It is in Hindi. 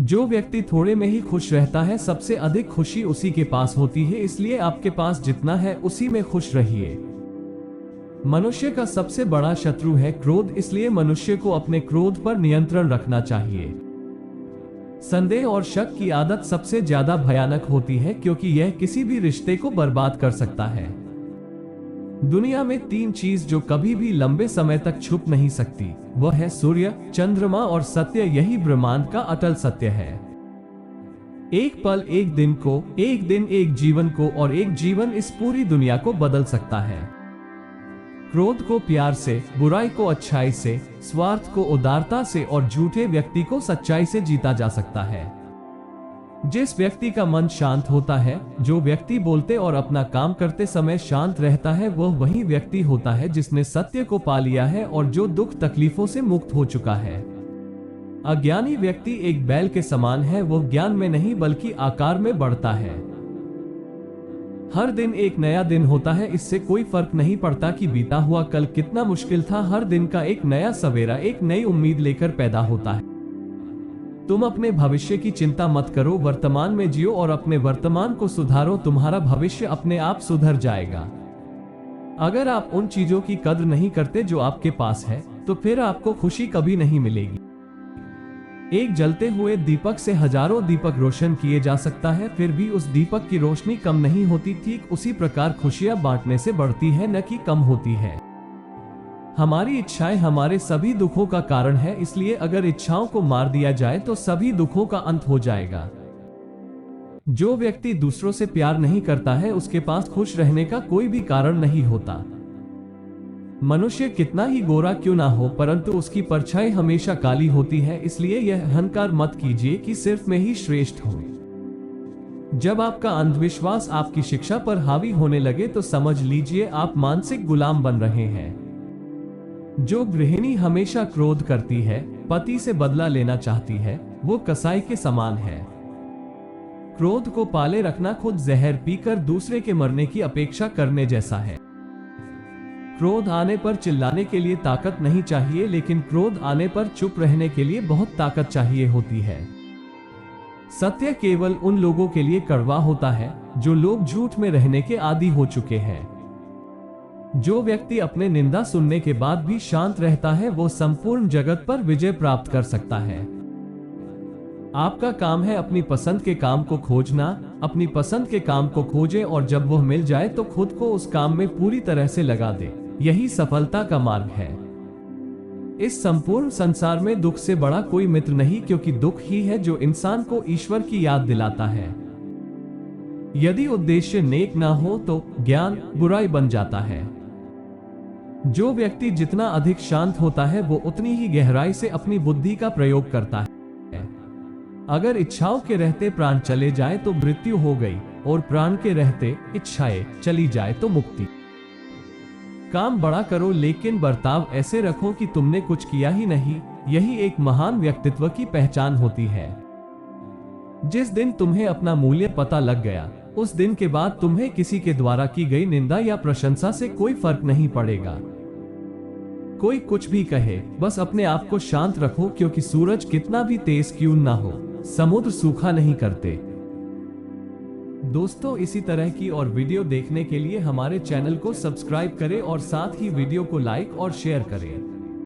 जो व्यक्ति थोड़े में ही खुश रहता है, सबसे अधिक खुशी उसी के पास होती है। इसलिए आपके पास जितना है उसी में खुश रहिए। मनुष्य का सबसे बड़ा शत्रु है क्रोध, इसलिए मनुष्य को अपने क्रोध पर नियंत्रण रखना चाहिए। संदेह और शक की आदत सबसे ज्यादा भयानक होती है, क्योंकि यह किसी भी रिश्ते को बर्बाद कर सकता है। दुनिया में 3 चीज जो कभी भी लंबे समय तक छुप नहीं सकती, वह है सूर्य, चंद्रमा और सत्य। यही ब्रह्मांड का अटल सत्य है। एक पल, एक दिन को, एक दिन एक जीवन को, और एक जीवन इस पूरी दुनिया को बदल सकता है। क्रोध को प्यार से, बुराई को अच्छाई से, स्वार्थ को उदारता से और झूठे व्यक्ति को सच्चाई से जीता जा सकता है। जिस व्यक्ति का मन शांत होता है, जो व्यक्ति बोलते और अपना काम करते समय शांत रहता है, वह वही व्यक्ति होता है जिसने सत्य को पा लिया है और जो दुख तकलीफों से मुक्त हो चुका है। अज्ञानी व्यक्ति एक बैल के समान है, वह ज्ञान में नहीं बल्कि आकार में बढ़ता है। हर दिन एक नया दिन होता है, इससे कोई फर्क नहीं पड़ता कि बीता हुआ कल कितना मुश्किल था। हर दिन का एक नया सवेरा एक नई उम्मीद लेकर पैदा होता है। तुम अपने भविष्य की चिंता मत करो, वर्तमान में जियो और अपने वर्तमान को सुधारो। तुम्हारा भविष्य अपने आप सुधर जाएगा। अगर आप उन चीजों की कद्र नहीं करते जो आपके पास है, तो फिर आपको खुशी कभी नहीं मिलेगी। एक जलते हुए दीपक से हजारों दीपक रोशन किए जा सकता है, फिर भी उस दीपक की रोशनी कम नहीं होती। ठीक उसी प्रकार खुशियां बांटने से बढ़ती है, न कि कम होती है। हमारी इच्छाएं हमारे सभी दुखों का कारण है, इसलिए अगर इच्छाओं को मार दिया जाए तो सभी दुखों का अंत हो जाएगा। जो व्यक्ति दूसरों से प्यार नहीं करता है, उसके पास खुश रहने का कोई भी कारण नहीं होता। मनुष्य कितना ही गोरा क्यों ना हो, परंतु उसकी परछाई हमेशा काली होती है। इसलिए यह अहंकार मत कीजिए कि सिर्फ मैं ही श्रेष्ठ हूं। जब आपका अंधविश्वास आपकी शिक्षा पर हावी होने लगे तो समझ लीजिए आप मानसिक गुलाम बन रहे हैं। जो गृहिणी हमेशा क्रोध करती है, पति से बदला लेना चाहती है, वो कसाई के समान है। क्रोध को पाले रखना खुद जहर पीकर दूसरे के मरने की अपेक्षा करने जैसा है। क्रोध आने पर चिल्लाने के लिए ताकत नहीं चाहिए, लेकिन क्रोध आने पर चुप रहने के लिए बहुत ताकत चाहिए होती है। सत्य केवल उन लोगों के लिए कड़वा होता है जो लोग झूठ में रहने के आदी हो चुके हैं। जो व्यक्ति अपने निंदा सुनने के बाद भी शांत रहता है, वो संपूर्ण जगत पर विजय प्राप्त कर सकता है। आपका काम है अपनी पसंद के काम को खोजना। अपनी पसंद के काम को खोजें और जब वह मिल जाए तो खुद को उस काम में पूरी तरह से लगा दे। यही सफलता का मार्ग है। इस संपूर्ण संसार में दुख से बड़ा कोई मित्र नहीं, क्योंकि दुख ही है जो इंसान को ईश्वर की याद दिलाता है। यदि उद्देश्य नेक ना हो तो ज्ञान बुराई बन जाता है। जो व्यक्ति जितना अधिक शांत होता है, वो उतनी ही गहराई से अपनी बुद्धि का प्रयोग करता है। अगर इच्छाओं के रहते प्राण चले जाए तो मृत्यु हो गई, और प्राण के रहते इच्छाएं चली जाए तो मुक्ति। काम बड़ा करो, लेकिन बर्ताव ऐसे रखो कि तुमने कुछ किया ही नहीं। यही एक महान व्यक्तित्व की पहचान होती है। जिस दिन तुम्हें अपना मूल्य पता लग गया, उस दिन के बाद तुम्हें किसी के द्वारा की गई निंदा या प्रशंसा से कोई फर्क नहीं पड़ेगा। कोई कुछ भी कहे, बस अपने आप को शांत रखो, क्योंकि सूरज कितना भी तेज क्यों ना हो, समुद्र सूखा नहीं करते। दोस्तों, इसी तरह की और वीडियो देखने के लिए हमारे चैनल को सब्सक्राइब करें और साथ ही वीडियो को लाइक और शेयर करें।